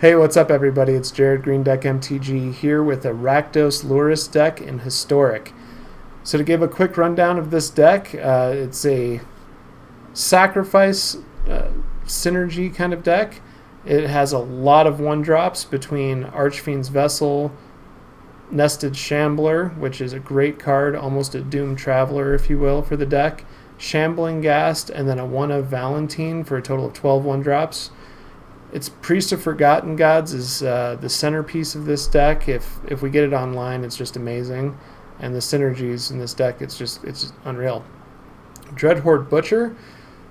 Hey, what's up everybody? It's Jared Green Deck MTG here with a Rakdos Lurrus deck in Historic. So to give a quick rundown of this deck, it's a sacrifice synergy kind of deck. It has a lot of 1-drops between Archfiend's Vessel, Nested Shambler, which is a great card, almost a Doom Traveler if you will for the deck, Shambling Ghast, and then a 1 of Valentine for a total of 12 1-drops. It's Priest of Forgotten Gods is the centerpiece of this deck. If we get it online, it's just amazing. And the synergies in this deck, it's unreal. Dreadhorde Butcher,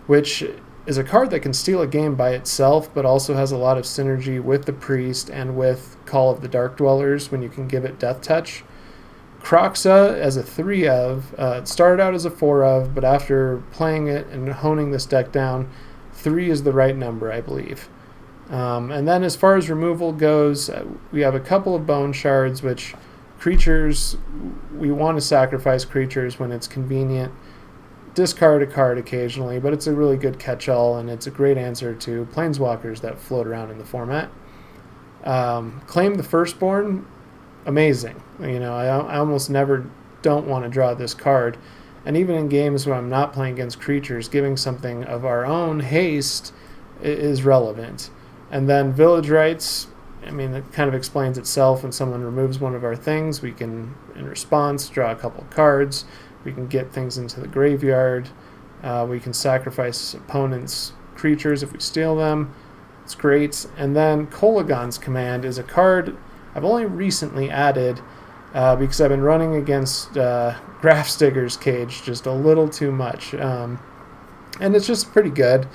which is a card that can steal a game by itself, but also has a lot of synergy with the Priest and with Call of the Dark Dwellers when you can give it Death Touch. Kroxa as a 3 of, it started out as a 4 of, but after playing it and honing this deck down, 3 is the right number, I believe. And then as far as removal goes, we have a couple of bone shards, which creatures, we want to sacrifice creatures when it's convenient. Discard a card occasionally, but it's a really good catch-all, and it's a great answer to planeswalkers that float around in the format. Claim the Firstborn, amazing. You know, I almost never don't want to draw this card. And even in games where I'm not playing against creatures, giving something of our own haste is relevant. And then Village Rites, I mean, it kind of explains itself. When someone removes one of our things, we can, in response, draw a couple of cards. We can get things into the graveyard. We can sacrifice opponents' creatures if we steal them. It's great. And then Kolaghan's Command is a card I've only recently added because I've been running against Grafstigger's Cage just a little too much. And it's just pretty good.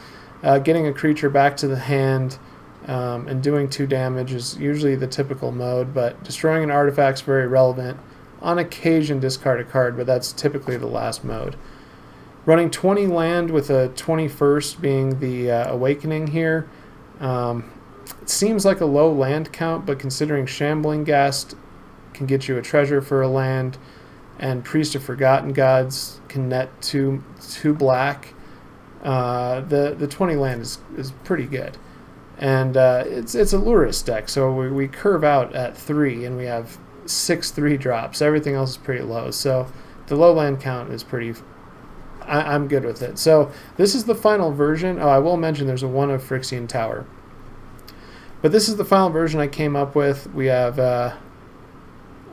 Getting a creature back to the hand and doing 2 damage is usually the typical mode, but destroying an artifact's very relevant. On occasion, discard a card, but that's typically the last mode. Running 20 land with a 21st being the Awakening here. It seems like a low land count, but considering Shambling Ghast can get you a treasure for a land, and Priest of Forgotten Gods can net 2 black, the 20 land is pretty good. And it's a Lurrus deck, so we curve out at 3, and we have 6 3-drops. Everything else is pretty low, so the low land count is pretty... I'm good with it. So this is the final version. Oh, I will mention there's a 1 of Phyrexian Tower. But this is the final version I came up with. We have,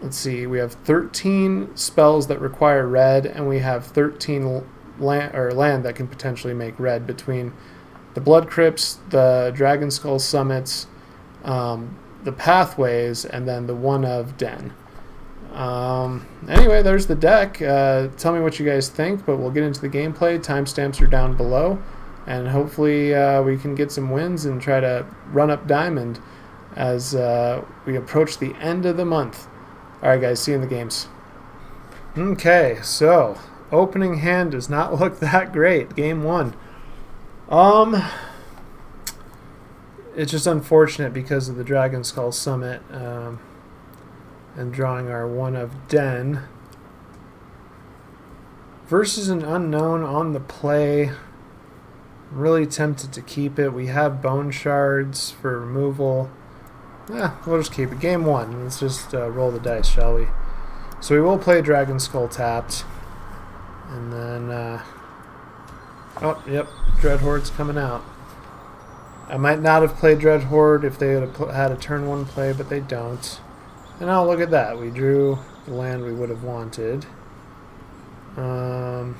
let's see, we have 13 spells that require red, and we have 13 land that can potentially make red between the Blood Crypts, the Dragon Skull Summits, the Pathways, and then the 1 of Den. Anyway, there's the deck. Tell me what you guys think, but we'll get into the gameplay. Timestamps are down below, and hopefully we can get some wins and try to run up Diamond as we approach the end of the month. Alright guys, see you in the games. Okay, so opening hand does not look that great. Game 1. It's just unfortunate because of the Dragon Skull Summit and drawing our 1 of Den versus an unknown on the play. I'm really tempted to keep it. We have bone shards for removal. We'll just keep it. Game 1. Let's just roll the dice, shall we? So we will play Dragon Skull tapped, and then oh, yep, Dreadhorde's coming out. I might not have played Dreadhorde if they had a turn 1 play, but they don't. And oh, look at that. We drew the land we would have wanted. Now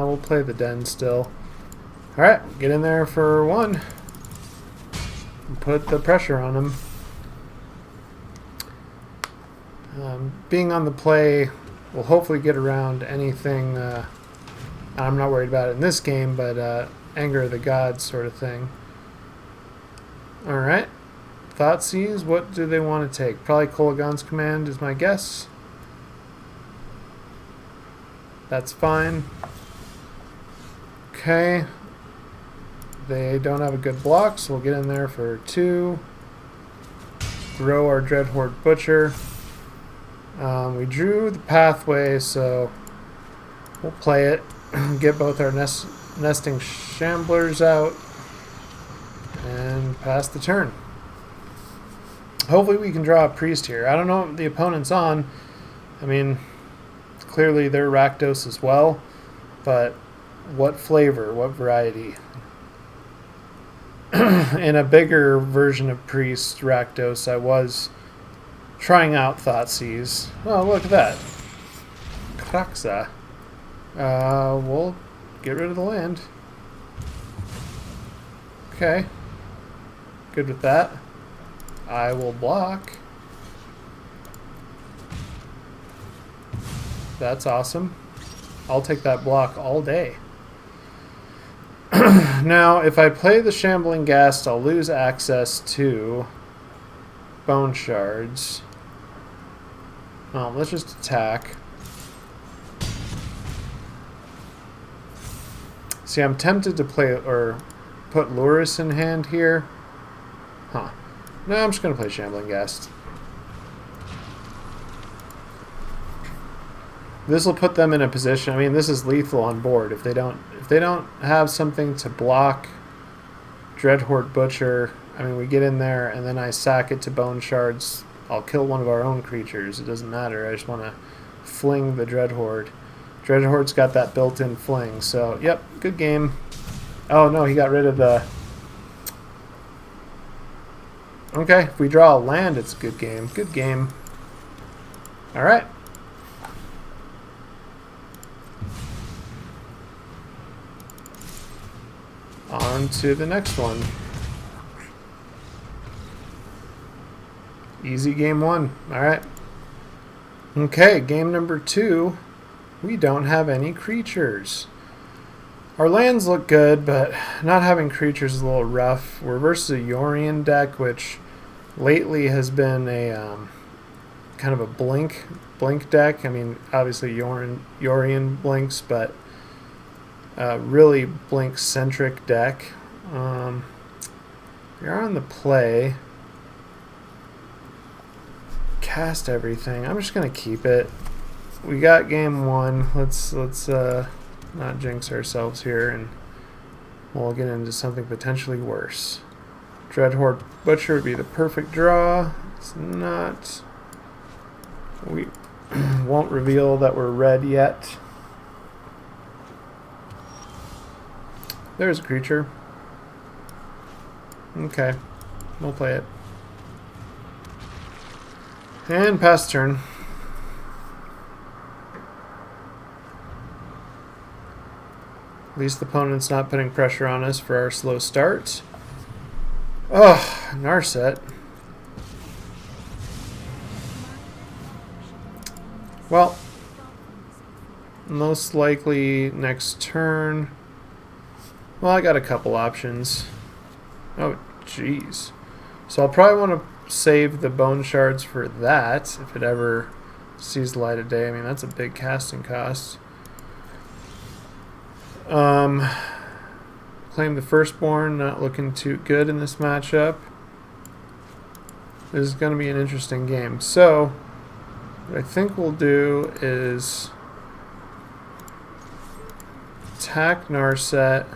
we'll play the Den still. Alright, get in there for 1. And put the pressure on him. Being on the play will hopefully get around anything. I'm not worried about it in this game, but Anger of the Gods sort of thing. Alright. Thoughtseize, what do they want to take? Probably Kolaghan's Command is my guess. That's fine. Okay. They don't have a good block, so we'll get in there for 2. Throw our Dreadhorde Butcher. We drew the Pathway, so we'll play it. Get both our nesting Shamblers out. And And pass the turn. Hopefully we can draw a priest here. I don't know what the opponent's on. I mean, clearly they're Rakdos as well, but what flavor, what variety? In a bigger version of Priest Rakdos, I was trying out Thoughtseize. Oh, look at that. Kraxa. We'll get rid of the land. Okay. Good with that. I will block. That's awesome. I'll take that block all day. Now, if I play the Shambling Ghast, I'll lose access to Bone Shards. Let's just attack. See, I'm tempted to play or put Lurrus in hand here. Huh. No, I'm just going to play Shambling Ghast. This will put them in a position. I mean, this is lethal on board. If they don't have something to block Dreadhorde Butcher, I mean, we get in there and then I sack it to Bone Shards. I'll kill one of our own creatures. It doesn't matter. I just want to fling the Dreadhorde. Dreadhorde's got that built-in fling. So, yep, good game. Oh no, he got rid of the. Okay, if we draw a land, it's a good game. Good game. All right. On to the next one. Easy game one. Alright. Okay, game number 2. We don't have any creatures. Our lands look good, but not having creatures is a little rough. We're versus a Yorion deck, which lately has been a kind of a blink deck. I mean, obviously Yorion blinks, but really blink-centric deck. We are on the play. Cast everything. I'm just gonna keep it. We got game 1. Let's not jinx ourselves here, and we'll get into something potentially worse. Dreadhorde Butcher would be the perfect draw. It's not. We won't reveal that we're red yet. There's a creature. Okay, we'll play it. And pass turn. At least the opponent's not putting pressure on us for our slow start. Oh, Narset. Well, most likely next turn. Well, I got a couple options. Oh, jeez. So I'll probably want to save the Bone Shards for that, if it ever sees the light of day. I mean, that's a big casting cost. Claim the Firstborn, not looking too good in this matchup. This is going to be an interesting game. So, what I think we'll do is attack Narset.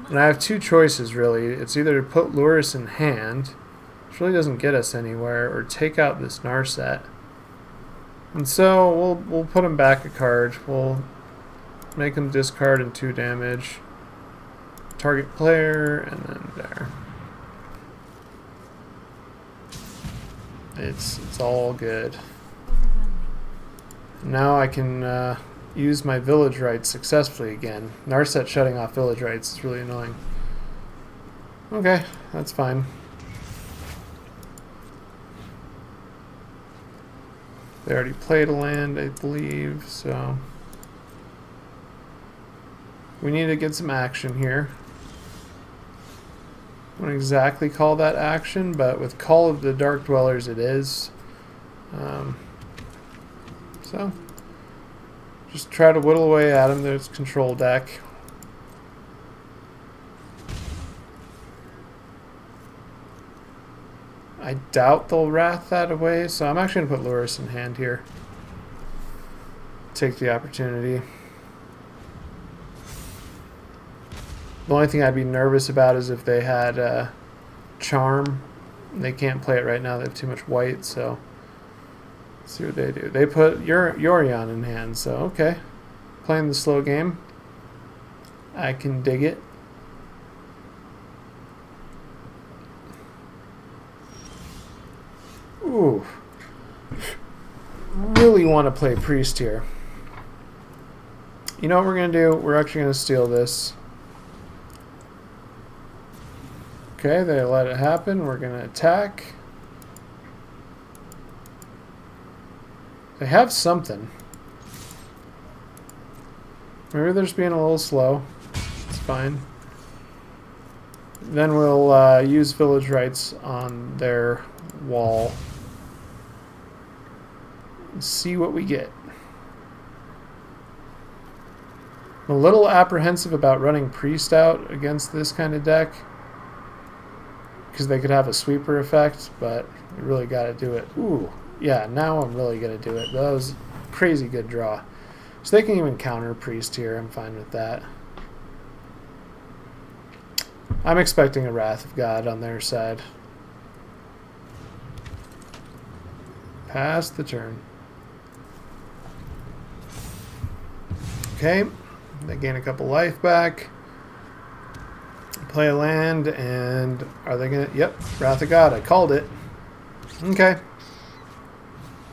And I have two choices, really. It's either to put Lurrus in hand, which really doesn't get us anywhere, or take out this Narset. And so we'll put him back a card. We'll make him discard and 2 damage. Target player, and then there. It's all good. Now I can use my village rights successfully again. Narset shutting off village rights is really annoying. Okay, that's fine. They already played a land, I believe, so we need to get some action here. I wouldn't exactly call that action, but with Call of the Dark Dwellers it is. So just try to whittle away at him. There's control deck. I doubt they'll wrath that away, so I'm actually going to put Lurrus in hand here. Take the opportunity. The only thing I'd be nervous about is if they had Charm. They can't play it right now. They have too much white, so let's see what they do. They put Yorion in hand, so okay. Playing the slow game. I can dig it. Ooh. Really want to play Priest here. You know what we're going to do? We're actually going to steal this. Okay, they let it happen. We're going to attack. They have something. Maybe they're just being a little slow. It's fine. Then we'll use village rights on their wall. And see what we get. I'm a little apprehensive about running Priest out against this kind of deck, because they could have a sweeper effect, but you really got to do it. Ooh, yeah, now I'm really going to do it. That was a crazy good draw. So they can even counter Priest here. I'm fine with that. I'm expecting a Wrath of God on their side. Pass the turn. Okay, they gain a couple life back. Play a land, and are they gonna... Yep, Wrath of God. I called it. Okay.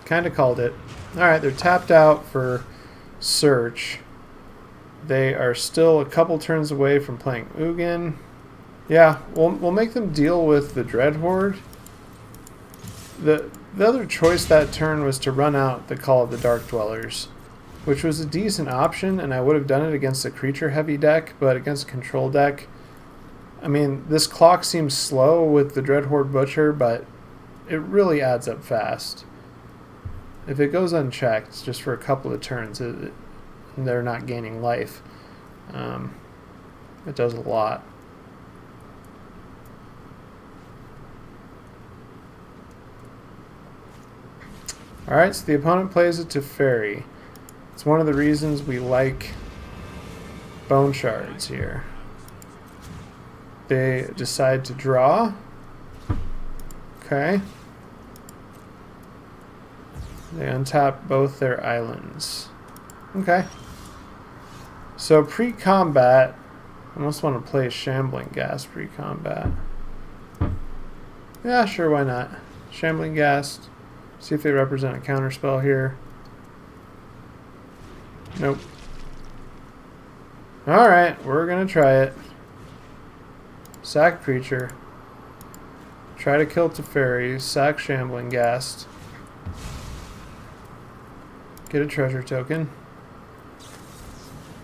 Kind of called it. Alright, they're tapped out for Search. They are still a couple turns away from playing Ugin. Yeah, we'll make them deal with the Dread Horde. The other choice that turn was to run out the Call of the Dark Dwellers, which was a decent option, and I would have done it against a creature-heavy deck, but against a control deck... I mean, this clock seems slow with the Dread Horde Butcher, but it really adds up fast. If it goes unchecked just for a couple of turns, they're not gaining life. It does a lot. Alright, so the opponent plays it to Fairy. It's one of the reasons we like Bone Shards here. They decide to draw. Okay. They untap both their islands. Okay. So pre-combat, I almost want to play Shambling Ghast pre-combat. Yeah, sure, why not? Shambling Ghast. See if they represent a counterspell here. Nope. Alright, we're gonna try it. Sack creature. Try to kill Teferi. Sack Shambling Ghast. Get a treasure token.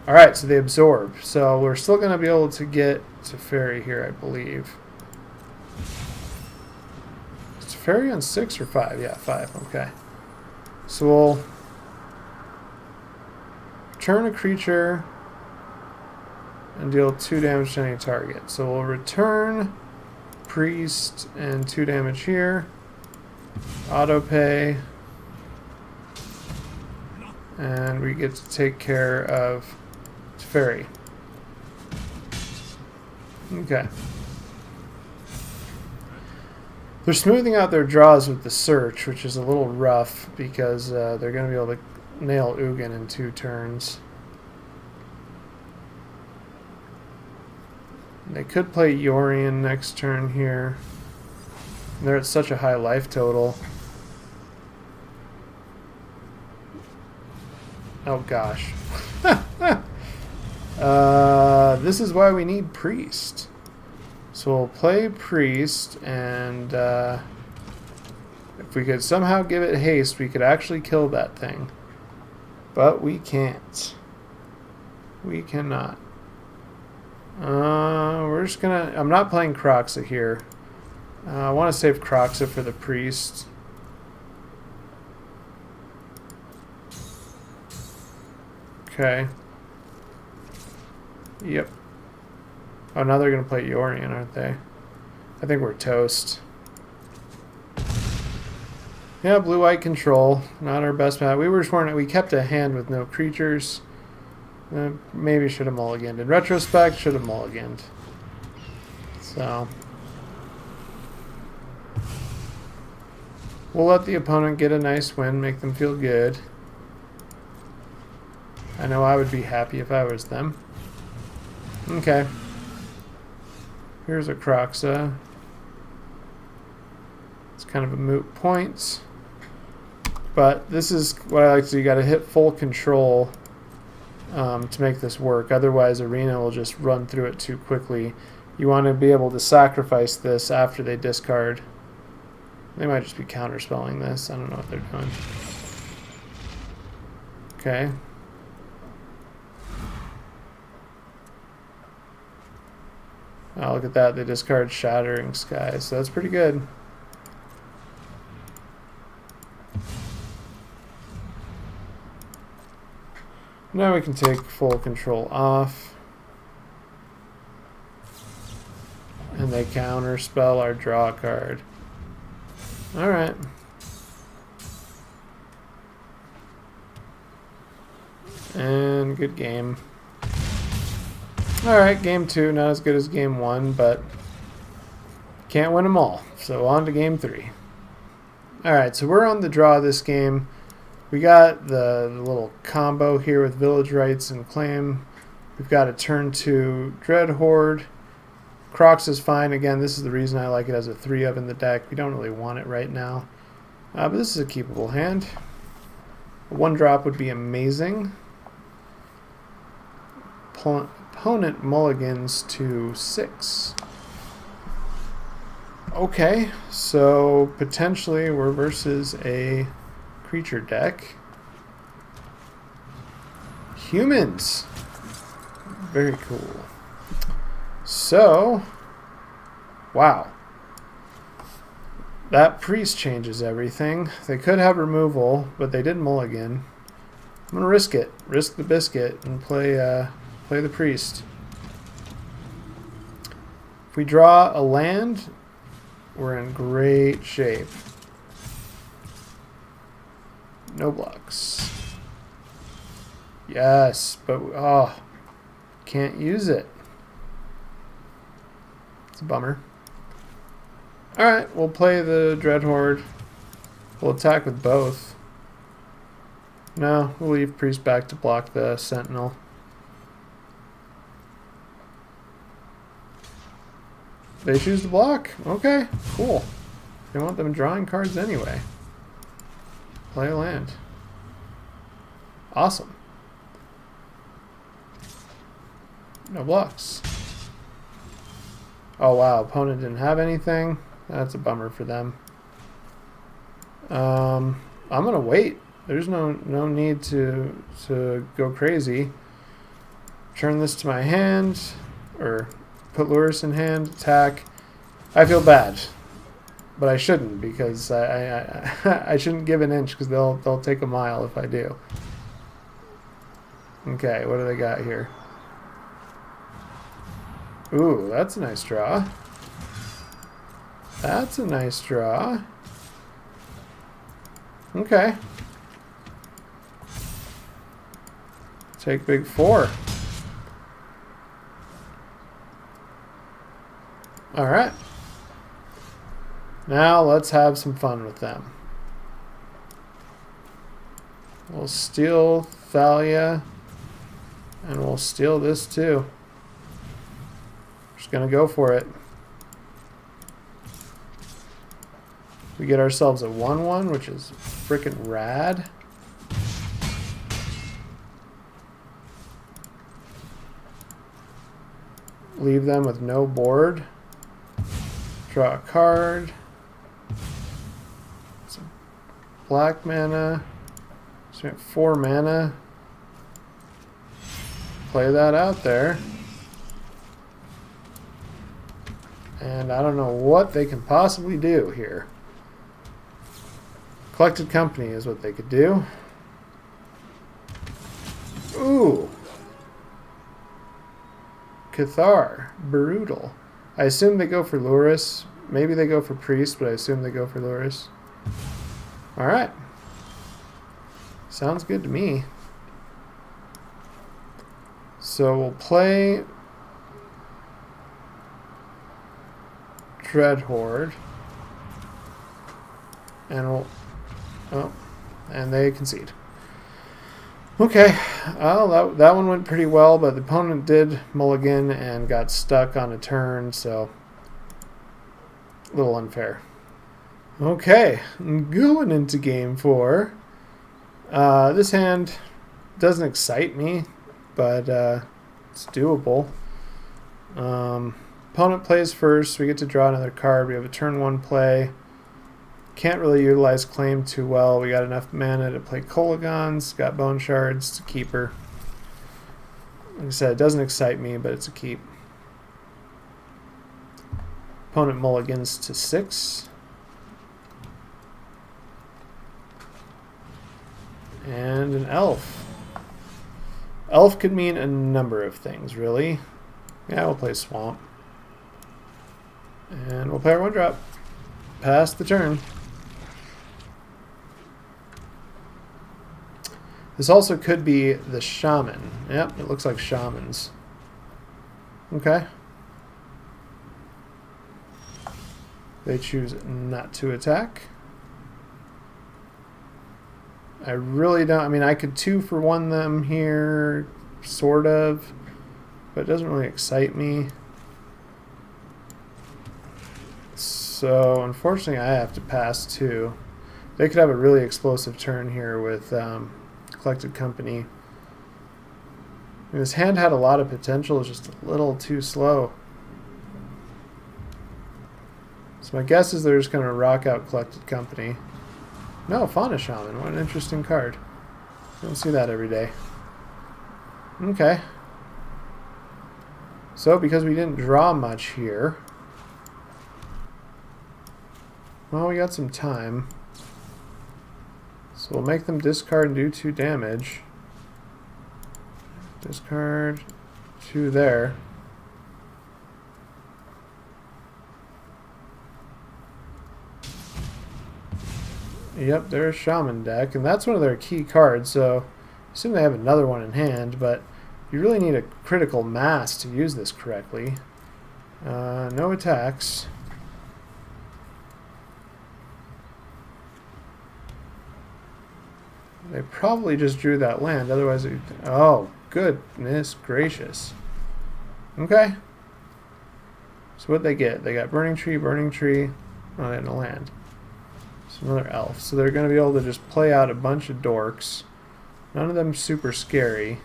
Alright, so they absorb. So we're still going to be able to get Teferi here, I believe. Is Teferi on 6 or 5? Yeah, 5. Okay. So we'll turn a creature and deal 2 damage to any target. So we'll return Priest and 2 damage here. Auto pay. And we get to take care of Teferi. Okay. They're smoothing out their draws with the Search, which is a little rough because they're going to be able to nail Ugin in 2 turns. They could play Yorion next turn here. They're at such a high life total. Oh gosh. This is why we need Priest. So we'll play Priest, and if we could somehow give it haste, we could actually kill that thing. But we can't. We cannot. We're just gonna... I'm not playing Kroxa here. I want to save Kroxa for the Priest. Okay. Yep. Oh, now they're going to play Yorion, aren't they? I think we're toast. Yeah, blue-white control. Not our best map. We were just wondering, we kept a hand with no creatures. Maybe should have mulliganed. In retrospect, should have mulliganed. So we'll let the opponent get a nice win, make them feel good. I know I would be happy if I was them. Okay. Here's a Croxa. It's kind of a moot point. But this is what I like to do. You got to hit full control to make this work. Otherwise, Arena will just run through it too quickly. You want to be able to sacrifice this after they discard. They might just be counterspelling this. I don't know what they're doing. Okay. Oh, look at that. They discard Shattering Sky, so that's pretty good. Now we can take full control off. And they counterspell our draw card. Alright. And good game. Alright, game 2, not as good as game 1, but can't win them all. So on to game 3. Alright, so we're on the draw this game. We got the little combo here with Village Rights and Claim. We've got a turn 2 Dread Horde. Crocs is fine. Again, this is the reason I like it as a 3 of in the deck. We don't really want it right now. But this is a keepable hand. A 1-drop would be amazing. Opponent mulligans to 6. Okay, so potentially we're versus a creature deck. Humans. Very cool. So, wow. That priest changes everything. They could have removal, but they did mulligan. I'm gonna risk it. Risk the biscuit and play the priest. If we draw a land, we're in great shape. No blocks. Yes, but can't use it. It's a bummer. Alright, we'll play the Dread Horde. We'll attack with both. No, we'll leave Priest back to block the Sentinel. They choose to block? Okay, cool. They want them drawing cards anyway. Play a land. Awesome. No blocks. Oh wow, opponent didn't have anything. That's a bummer for them. I'm gonna wait. There's no need to go crazy. Turn this to my hand, or put Lurrus in hand, attack. I feel bad, but I shouldn't, because I shouldn't give an inch, because they'll take a mile if I do. Okay, what do they got here? Ooh, that's a nice draw. That's a nice draw. Okay. Take big 4. Alright. Now let's have some fun with them. We'll steal Thalia. And we'll steal this too. Just gonna go for it. We get ourselves a 1/1, which is freaking rad. Leave them with no board. Draw a card. Some black mana. So we have 4 mana. Play that out there. And I don't know what they can possibly do here. Collected Company is what they could do. Ooh. Cathar. Brutal. I assume they go for Lurrus. Maybe they go for Priest, but I assume they go for Lurrus. Alright. Sounds good to me. So we'll play Dread Horde. And we'll... Oh, and they concede. Okay, well, that one went pretty well, but the opponent did mulligan and got stuck on a turn, so a little unfair. Okay, going into game 4. This hand doesn't excite me, but it's doable. Opponent plays first, we get to draw another card. We have a turn 1 play. Can't really utilize claim too well. We got enough mana to play Kolagons, got bone shards to keep her. Like I said, it doesn't excite me, but it's a keep. Opponent mulligans to 6. And an elf. Elf could mean a number of things, really. Yeah, we'll play Swamp. And we'll play our 1-drop. Pass the turn. This also could be the Shaman. Yep, it looks like Shamans. Okay. They choose not to attack. I really don't... I mean, I could 2-for-1 them here, sort of, but it doesn't really excite me. So, unfortunately, I have to pass too. They could have a really explosive turn here with Collected Company. I mean, this hand had a lot of potential, it's just a little too slow. So my guess is they're just going to rock out Collected Company. No, Fauna Shaman. What an interesting card. You don't see that every day. Okay. So, because we didn't draw much here... Well, we got some time. So we'll make them discard and do 2 damage. Discard 2 there. Yep, they're a Shaman deck, and that's one of their key cards, so I assume they have another one in hand, but you really need a critical mass to use this correctly. No attacks. They probably just drew that land, otherwise it... Oh, goodness gracious. Okay. So what'd they get? They got Burning Tree, Burning Tree. Oh, they had no land. So another elf. So they're going to be able to just play out a bunch of dorks. None of them super scary.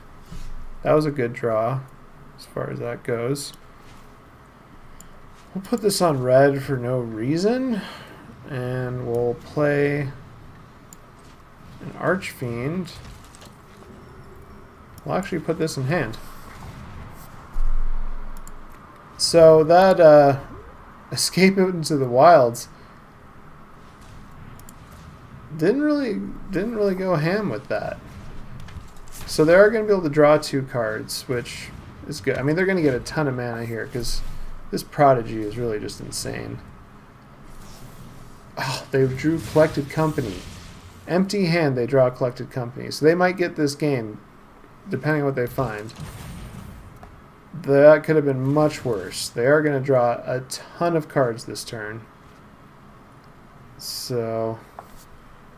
That was a good draw, as far as that goes. We'll put this on red for no reason. And we'll play... an Archfiend. We'll actually put this in hand. So that escape into the wilds didn't really go ham with that. So they are going to be able to draw 2 cards, which is good. I mean, they're going to get a ton of mana here because this Prodigy is really just insane. Oh, they drew Collected Company. Empty hand, they draw Collected Company. So they might get this game, depending on what they find. That could have been much worse. They are going to draw a ton of cards this turn. So,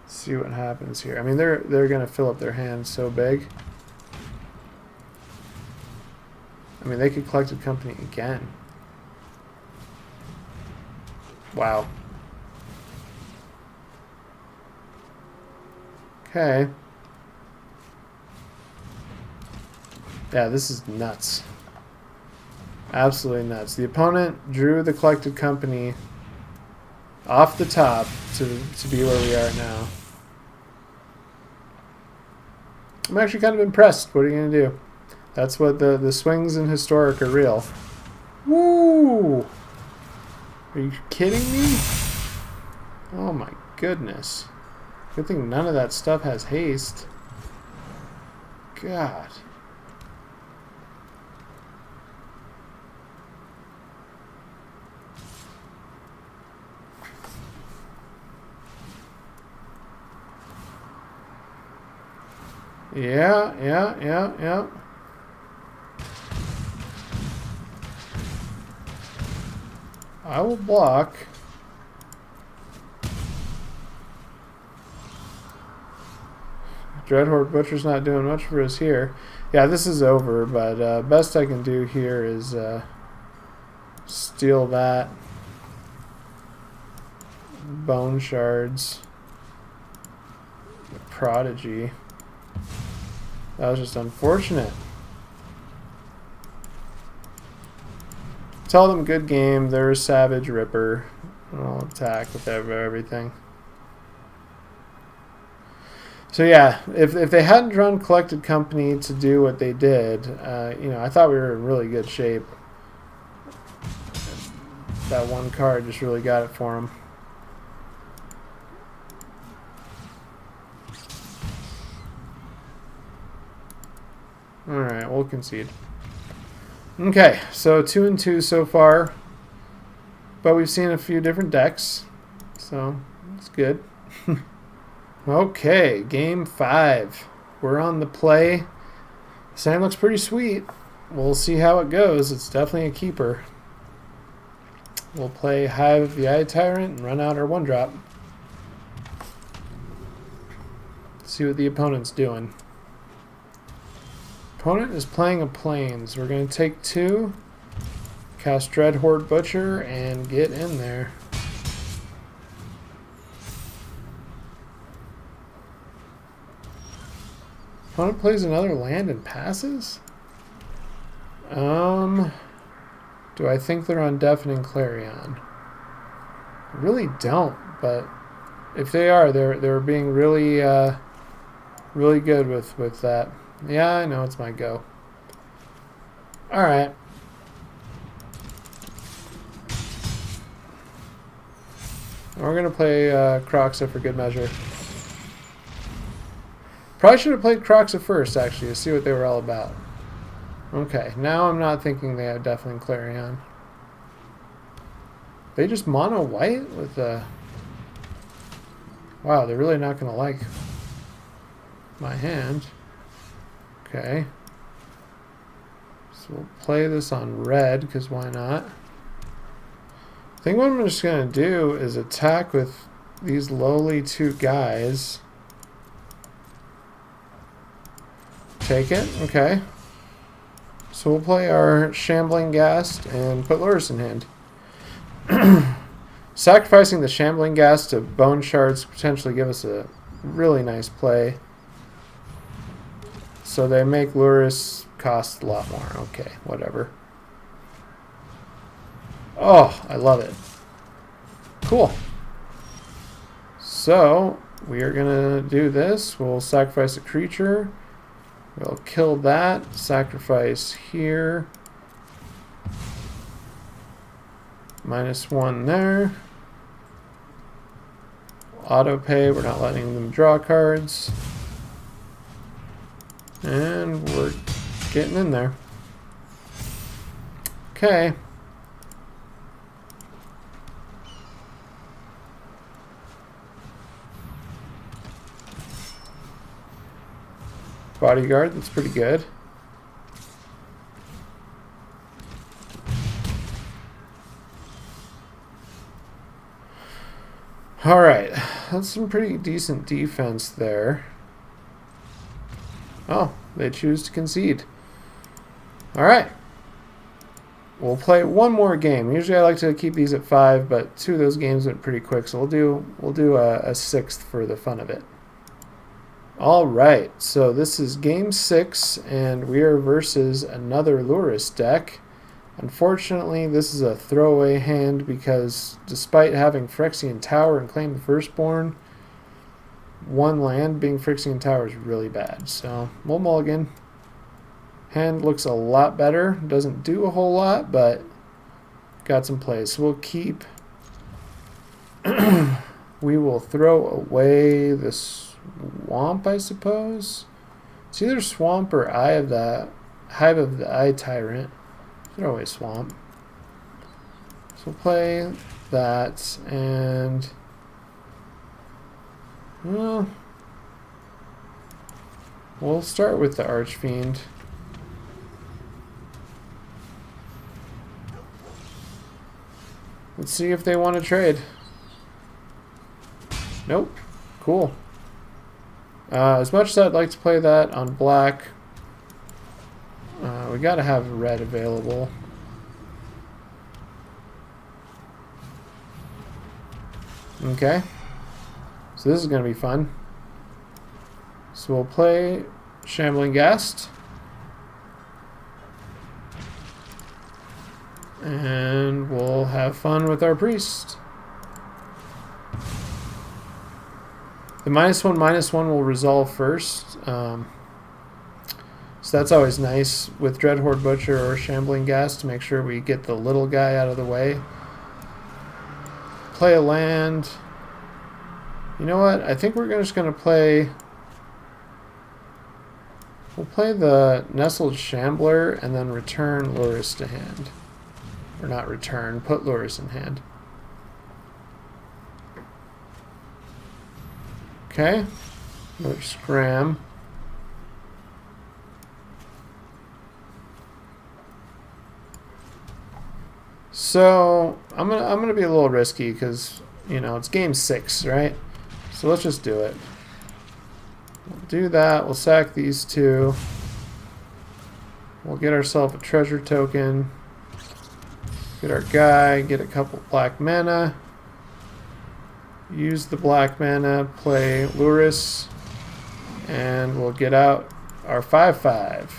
let's see what happens here. I mean, they're going to fill up their hand so big. I mean, they could Collected Company again. Wow. Okay. Yeah, this is nuts. Absolutely nuts. The opponent drew the Collected Company off the top to be where we are now. I'm actually kind of impressed. What are you going to do? That's what the swings in Historic are real. Woo! Are you kidding me? Oh my goodness. Good thing none of that stuff has haste. God. Yeah. I will block. Dreadhorde Butcher's not doing much for us here. Yeah, this is over, but best I can do here is steal that. Bone shards. The Prodigy. That was just unfortunate. Tell them good game. They're a Savage Ripper. I'll attack with everything. So yeah, if they hadn't drawn Collected Company to do what they did, you know, I thought we were in really good shape. That one card just really got it for them. Alright, we'll concede. Okay, so 2-2 so far. But we've seen a few different decks. So, it's good. Okay, game 5. We're on the play. This hand looks pretty sweet. We'll see how it goes. It's definitely a keeper. We'll play Hive of the Eye Tyrant and run out our 1-drop. See what the opponent's doing. Opponent is playing a Plains. We're going to take 2, cast Dreadhorde Butcher, and get in there. Opponent plays another land and passes? Do I think they're on Deafening Clarion? I really don't, but if they are, they're being really really good with that. Yeah, I know it's my go. Alright. We're going to play Croxa for good measure. Probably should have played Croxa first, actually, to see what they were all about. Okay, now I'm not thinking they have Deafening Clarion. They just mono white with the... Wow, they're really not going to like my hand. Okay. So we'll play this on red, because why not? I think what I'm just going to do is attack with these lowly 2 guys. Take it? Okay. So we'll play our Shambling Ghast and put Lurrus in hand. Sacrificing the Shambling Ghast to Bone Shards potentially give us a really nice play. So they make Lurrus cost a lot more. Okay, whatever. Oh, I love it. Cool. So we are going to do this. We'll sacrifice a creature. We'll kill that. Sacrifice here. -1 there. Auto pay. We're not letting them draw cards. And we're getting in there. Okay. Bodyguard, that's pretty good. Alright, that's some pretty decent defense there. Oh, they choose to concede. Alright. We'll play one more game. Usually I like to keep these at 5, but 2 of those games went pretty quick, so we'll do a 6th for the fun of it. Alright, so this is game 6, and we are versus another Lurrus deck. Unfortunately, this is a throwaway hand because despite having Phyrexian Tower and Claim the Firstborn, 1 land being Phyrexian Tower is really bad. So, we'll mulligan. Hand looks a lot better. Doesn't do a whole lot, but got some plays. So we'll keep. We will throw away the Swamp, I suppose. It's either Swamp or Hive of the Eye Tyrant. Throw away Swamp. So we'll play that, and well, we'll start with the Archfiend. Let's see if they want to trade. Nope. Cool. As much as I'd like to play that on black, we gotta have red available. Okay. So this is gonna be fun. So we'll play Shambling Ghast. And we'll have fun with our priest. The -1/-1 will resolve first. So that's always nice with Dreadhorde Butcher or Shambling Ghast to make sure we get the little guy out of the way. Play a land. You know what? I think we're just going to play... We'll play the Nestled Shambler and then return Lurrus to hand. Or not return, put Lurrus in hand. Okay. Another scram. So I'm gonna be a little risky because, you know, it's game 6, right? So let's just do it. We'll do that. We'll sack these two. We'll get ourselves a treasure token. Get our guy. Get a couple black mana. Use the black mana. Play Lurrus. And we'll get out our 5/5.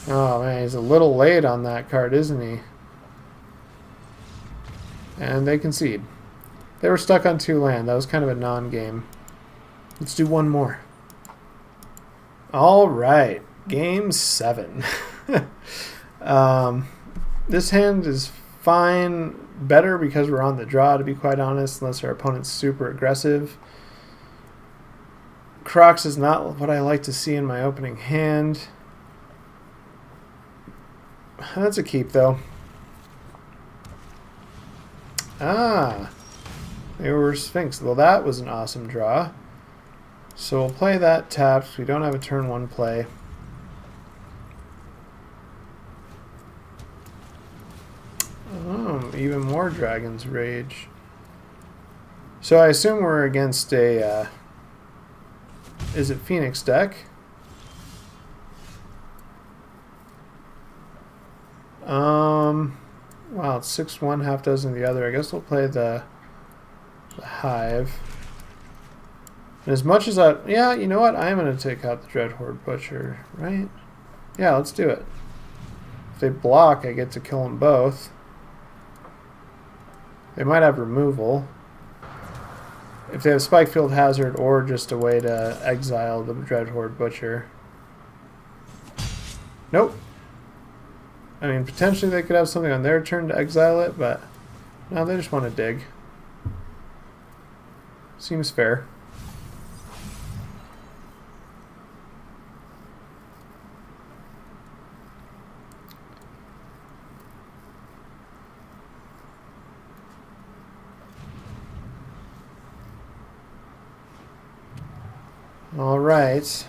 Oh man, he's a little late on that card, isn't he? And they concede. They were stuck on 2 land. That was kind of a non-game. Let's do one more. All right, game 7. This hand is fine, better because we're on the draw, to be quite honest, unless our opponent's super aggressive. Crocs is not what I like to see in my opening hand. That's a keep, though. Ah, they were Sphinx. Well, that was an awesome draw. So we'll play that tapped. We don't have a turn 1 play. Oh, even more Dragon's Rage. So I assume we're against a Izzet Phoenix deck. Wow, it's 6-1, half dozen the other. I guess we'll play the Hive. And as much as I... Yeah, you know what? I am going to take out the Dreadhorde Butcher, right? Yeah, let's do it. If they block, I get to kill them both. They might have removal. If they have Spikefield Hazard or just a way to exile the Dreadhorde Butcher. Nope. I mean, potentially they could have something on their turn to exile it, but no, they just want to dig. Seems fair. All right.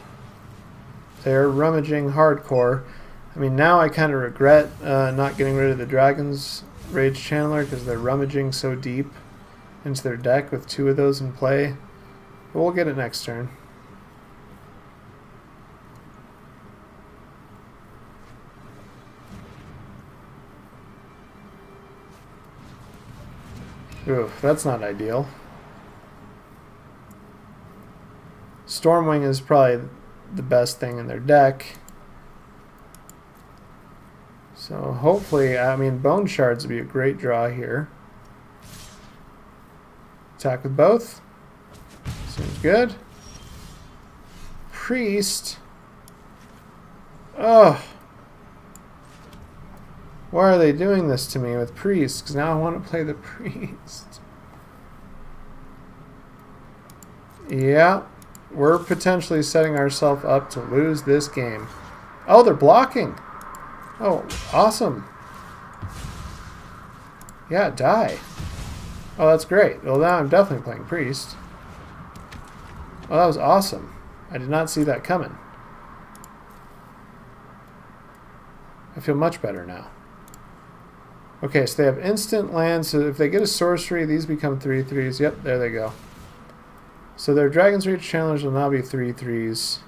They're rummaging hardcore. I mean, now I kind of regret not getting rid of the Dragon's Rage Channeler because they're rummaging so deep into their deck with 2 of those in play. But we'll get it next turn. Oof, that's not ideal. Stormwing is probably the best thing in their deck. So hopefully, I mean, Bone Shards would be a great draw here. Attack with both. Seems good. Priest. Oh. Why are they doing this to me with Priest? Because now I want to play the Priest. Yeah. We're potentially setting ourselves up to lose this game. Oh, they're blocking. Oh, awesome. Yeah, die. Oh, that's great. Well, now I'm definitely playing Priest. Oh, that was awesome. I did not see that coming. I feel much better now. Okay, so they have instant land, so if they get a sorcery, these become 3/3s. Yep, there they go. So their Dragon's Rage challenge will now be 3/3s.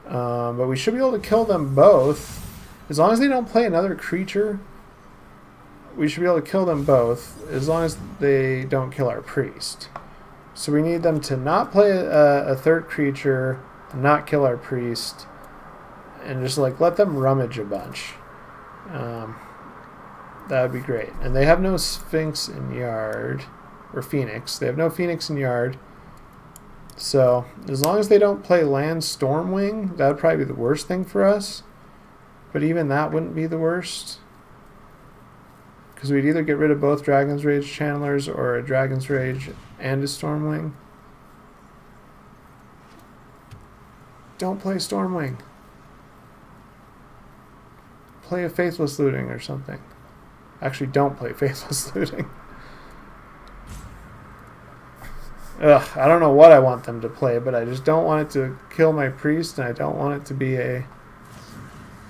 But we should be able to kill them both. As long as they don't play another creature, we should be able to kill them both, as long as they don't kill our priest. So we need them to not play a third creature, not kill our priest, and just like let them rummage a bunch. That would be great. And they have no Sphinx in Yard, or Phoenix. They have no Phoenix in Yard. So as long as they don't play land Stormwing, that would probably be the worst thing for us. But even that wouldn't be the worst, because we'd either get rid of both Dragon's Rage Channelers or a Dragon's Rage and a Stormwing. Don't play Stormwing. Play a Faithless Looting or something. Actually, don't play Faithless Looting. Ugh, I don't know what I want them to play, but I just don't want it to kill my priest, and I don't want it to be a...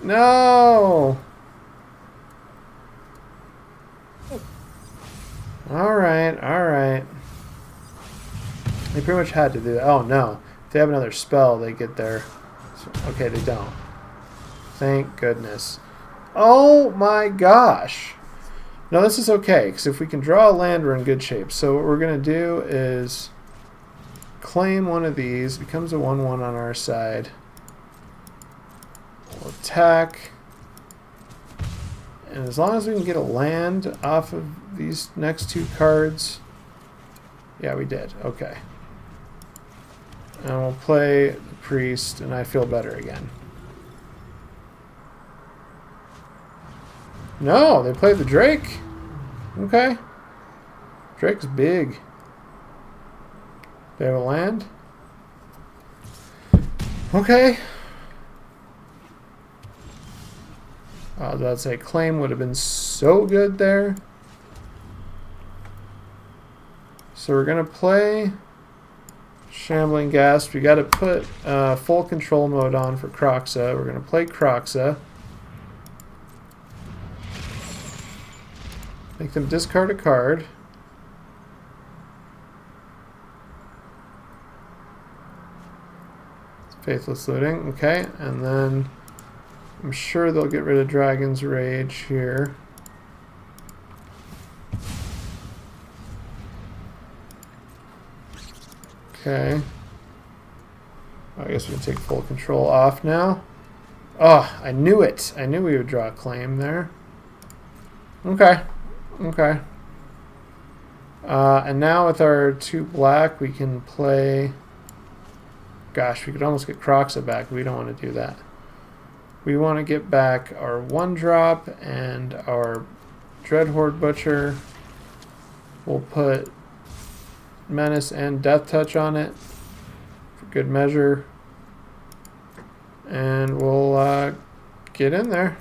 No! Alright, alright. They pretty much had to do that. Oh, no. If they have another spell, they get their... Okay, they don't. Thank goodness. Oh my gosh! No, this is okay, because if we can draw a land, we're in good shape. So what we're going to do is claim one of these. Becomes a 1/1 on our side. We'll attack. And as long as we can get a land off of these next two cards... Yeah, we did. Okay. And we'll play the priest, and I feel better again. No, they played the Drake. Okay. Drake's big. They have a land. Okay. I was about to say claim would have been so good there. So we're going to play Shambling Gasp. We got to put full control mode on for Kroxa. We're going to play Kroxa. Make them discard a card. Faithless Looting, okay, and then I'm sure they'll get rid of Dragon's Rage here. Okay. I guess we can take full control off now. Oh, I knew it. I knew we would draw a claim there. Okay. Okay. And now with our 2 black, we can play... Gosh, we could almost get Kroxa back. We don't want to do that. We want to get back our 1-drop and our Dreadhorde Butcher. We'll put Menace and Death Touch on it for good measure. And we'll get in there.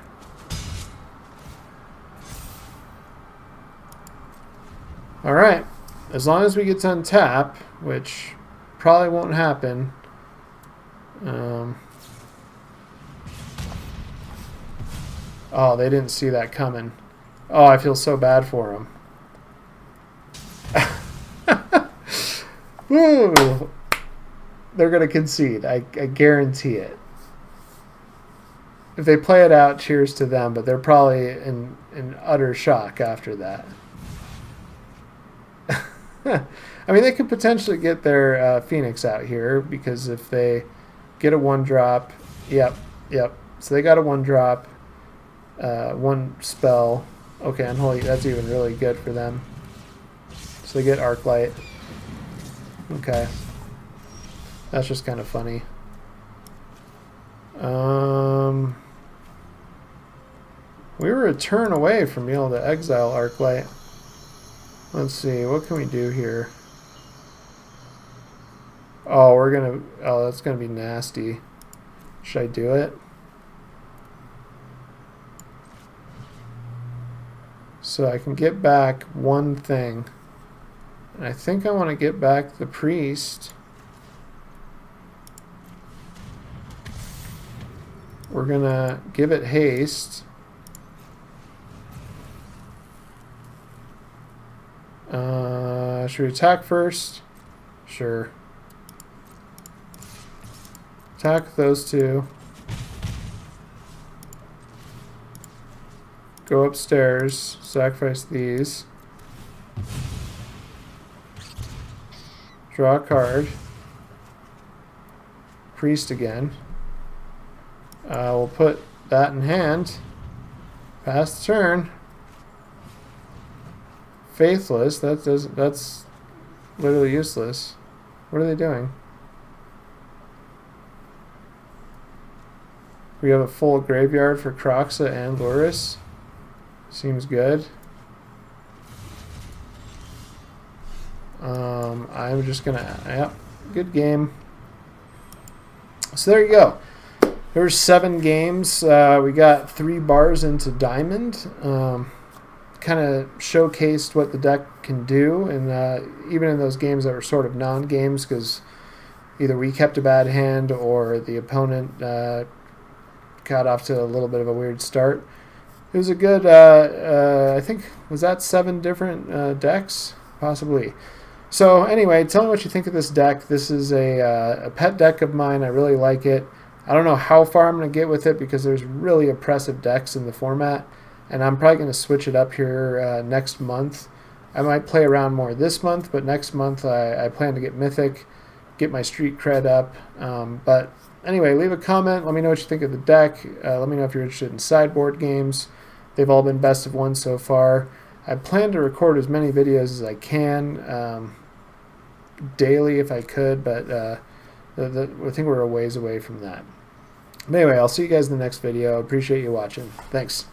Alright, as long as we get to untap, which probably won't happen. Oh, they didn't see that coming. Oh, I feel so bad for them. Woo! They're going to concede. I guarantee it. If they play it out, cheers to them, but they're probably in utter shock after that. I mean, they could potentially get their Phoenix out here, because if they get a 1-drop, yep. So they got a 1-drop, 1 spell. Okay, unholy, that's even really good for them. So they get Arclight. Okay. That's just kind of funny. We were a turn away from being able to exile Arclight. Let's see, what can we do here? Oh, that's gonna be nasty. Should I do it? So I can get back one thing. And I think I want to get back the priest. We're going to give it haste. Should we attack first? Sure. Attack those two. Go upstairs. Sacrifice these. Draw a card. Priest again. We'll put that in hand. Pass the turn. Faithless. That's literally useless. What are they doing? We have a full graveyard for Kroxa and Lurrus. Seems good. I'm just gonna, yep, good game. So there you go. There's 7 games. We got 3 bars into Diamond. Kind of showcased what the deck can do, and even in those games that were sort of non-games, because either we kept a bad hand or the opponent got off to a little bit of a weird start. It was a good, I think, was that 7 different decks? Possibly. So anyway, tell me what you think of this deck. This is a pet deck of mine. I really like it. I don't know how far I'm going to get with it because there's really oppressive decks in the format, and I'm probably going to switch it up here next month. I might play around more this month, but next month I plan to get Mythic, get my street cred up. But anyway, leave a comment. Let me know what you think of the deck. Let me know if you're interested in sideboard games. They've all been best of 1 so far. I plan to record as many videos as I can, daily if I could, but I think we're a ways away from that. But anyway, I'll see you guys in the next video. Appreciate you watching. Thanks.